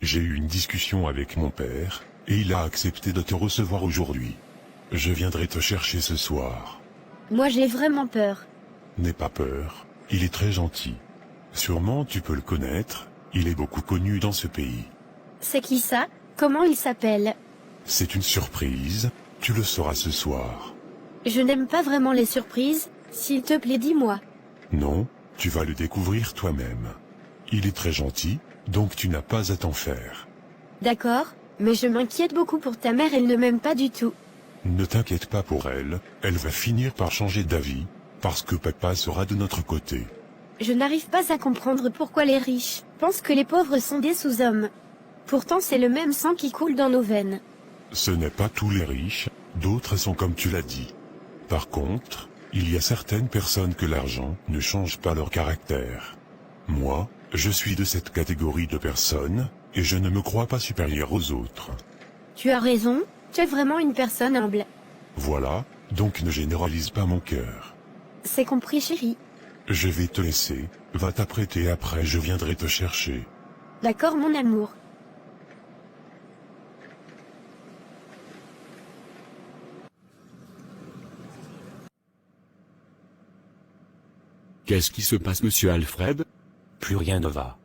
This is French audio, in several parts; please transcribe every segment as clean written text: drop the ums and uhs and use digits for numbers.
J'ai eu une discussion avec mon père, et il a accepté de te recevoir aujourd'hui. Je viendrai te chercher ce soir. Moi j'ai vraiment peur. N'aie pas peur, il est très gentil. Sûrement tu peux le connaître, il est beaucoup connu dans ce pays. C'est qui ça? Comment il s'appelle? C'est une surprise, tu le sauras ce soir. Je n'aime pas vraiment les surprises, s'il te plaît dis-moi. Non, tu vas le découvrir toi-même. Il est très gentil, donc tu n'as pas à t'en faire. D'accord, mais je m'inquiète beaucoup pour ta mère, elle ne m'aime pas du tout. Ne t'inquiète pas pour elle, elle va finir par changer d'avis, parce que papa sera de notre côté. Je n'arrive pas à comprendre pourquoi les riches pensent que les pauvres sont des sous-hommes. Pourtant c'est le même sang qui coule dans nos veines. Ce n'est pas tous les riches, d'autres sont comme tu l'as dit. Par contre, il y a certaines personnes que l'argent ne change pas leur caractère. Moi, je suis de cette catégorie de personnes, et je ne me crois pas supérieur aux autres. Tu as raison, tu es vraiment une personne humble. Voilà, donc ne généralise pas mon cœur. C'est compris chérie. Je vais te laisser, va t'apprêter après je viendrai te chercher. D'accord mon amour. Qu'est-ce qui se passe, monsieur Alfred? Plus rien ne va.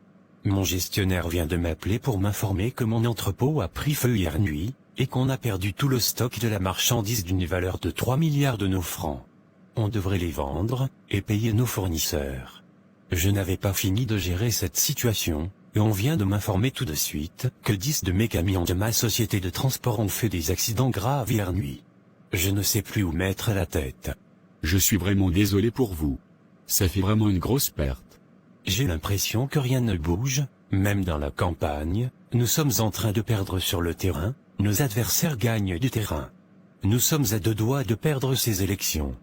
Mon gestionnaire vient de m'appeler pour m'informer que mon entrepôt a pris feu hier nuit, et qu'on a perdu tout le stock de la marchandise d'une valeur de 3 milliards de nos francs. On devrait les vendre, et payer nos fournisseurs. Je n'avais pas fini de gérer cette situation, et on vient de m'informer tout de suite que 10 de mes camions de ma société de transport ont fait des accidents graves hier nuit. Je ne sais plus où mettre la tête. Je suis vraiment désolé pour vous. Ça fait vraiment une grosse perte. J'ai l'impression que rien ne bouge, même dans la campagne, nous sommes en train de perdre sur le terrain, nos adversaires gagnent du terrain. Nous sommes à 2 doigts de perdre ces élections.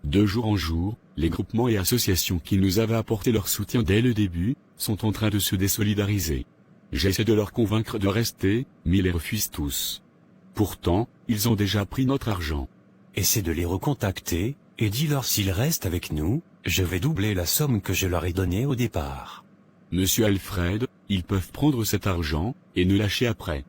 De jour en jour, les groupements et associations qui nous avaient apporté leur soutien dès le début, sont en train de se désolidariser. J'essaie de leur convaincre de rester, mais ils les refusent tous. Pourtant, ils ont déjà pris notre argent. Essaie de les recontacter, et dis-leur s'ils restent avec nous, je vais doubler la somme que je leur ai donnée au départ. Monsieur Alfred, ils peuvent prendre cet argent, et nous lâcher après.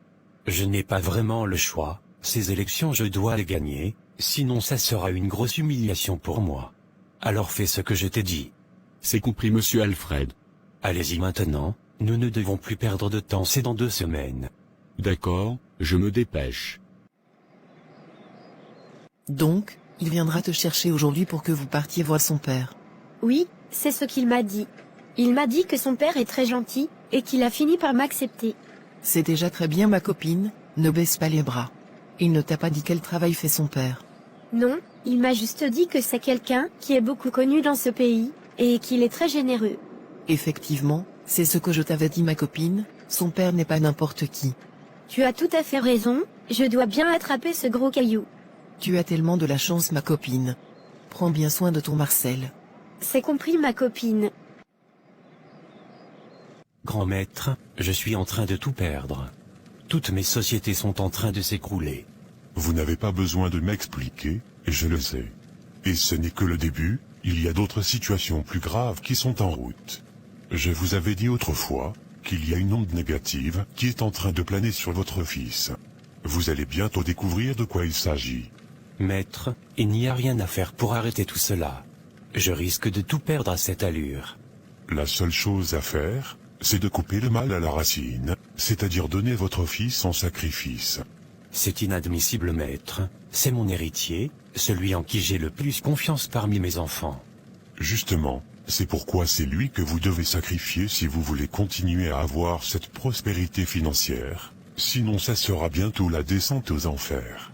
Je n'ai pas vraiment le choix, ces élections je dois les gagner, sinon ça sera une grosse humiliation pour moi. Alors fais ce que je t'ai dit. C'est compris, monsieur Alfred. Allez-y maintenant, nous ne devons plus perdre de temps, c'est dans 2 semaines. D'accord, je me dépêche. Donc, il viendra te chercher aujourd'hui pour que vous partiez voir son père. Oui, c'est ce qu'il m'a dit. Il m'a dit que son père est très gentil, et qu'il a fini par m'accepter. C'est déjà très bien ma copine, ne baisse pas les bras. Il ne t'a pas dit quel travail fait son père. Non, il m'a juste dit que c'est quelqu'un qui est beaucoup connu dans ce pays, et qu'il est très généreux. Effectivement, c'est ce que je t'avais dit ma copine, son père n'est pas n'importe qui. Tu as tout à fait raison, je dois bien attraper ce gros caillou. Tu as tellement de la chance ma copine. Prends bien soin de ton Marcel. C'est compris ma copine. Grand maître, je suis en train de tout perdre. Toutes mes sociétés sont en train de s'écrouler. Vous n'avez pas besoin de m'expliquer, et je le sais. Et ce n'est que le début, il y a d'autres situations plus graves qui sont en route. Je vous avais dit autrefois, qu'il y a une onde négative qui est en train de planer sur votre fils. Vous allez bientôt découvrir de quoi il s'agit. Maître, il n'y a rien à faire pour arrêter tout cela. Je risque de tout perdre à cette allure. La seule chose à faire, c'est de couper le mal à la racine, c'est-à-dire donner votre fils en sacrifice. C'est inadmissible, maître. C'est mon héritier, celui en qui j'ai le plus confiance parmi mes enfants. Justement, c'est pourquoi c'est lui que vous devez sacrifier si vous voulez continuer à avoir cette prospérité financière. Sinon ça sera bientôt la descente aux enfers.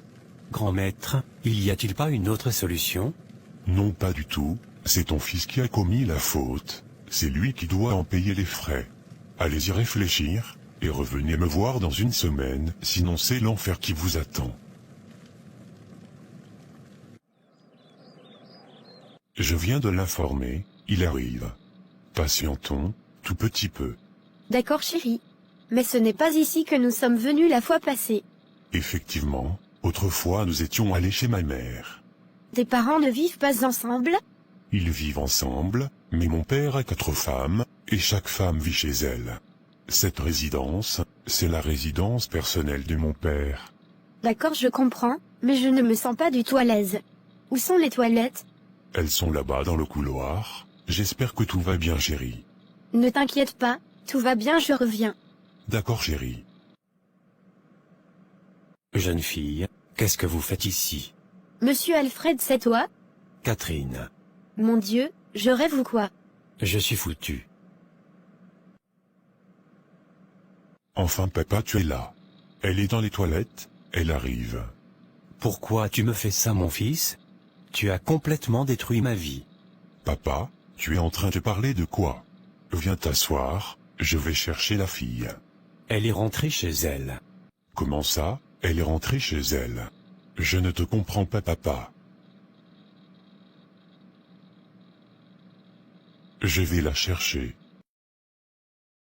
Grand maître, il y a-t-il pas une autre solution? Non, pas du tout, c'est ton fils qui a commis la faute. C'est lui qui doit en payer les frais. Allez y réfléchir, et revenez me voir dans 1 semaine, sinon c'est l'enfer qui vous attend. Je viens de l'informer, il arrive. Patientons, tout petit peu. D'accord chérie. Mais ce n'est pas ici que nous sommes venus la fois passée. Effectivement, autrefois nous étions allés chez ma mère. Tes parents ne vivent pas ensemble? Ils vivent ensemble, mais mon père a 4 femmes, et chaque femme vit chez elle. Cette résidence, c'est la résidence personnelle de mon père. D'accord, je comprends, mais je ne me sens pas du tout à l'aise. Où sont les toilettes? Elles sont là-bas dans le couloir. J'espère que tout va bien, chérie. Ne t'inquiète pas, tout va bien, je reviens. D'accord, chérie. Jeune fille, qu'est-ce que vous faites ici? Monsieur Alfred, c'est toi? Catherine, Mon Dieu, je rêve ou quoi? je suis foutu. Enfin, papa, tu es là. Elle est dans les toilettes, elle arrive. Pourquoi tu me fais ça, mon fils? Tu as complètement détruit ma vie. Papa, tu es en train de parler de quoi? Viens t'asseoir, je vais chercher la fille. Elle est rentrée chez elle. Comment ça, elle est rentrée chez elle? Je ne te comprends pas, papa. Je vais la chercher.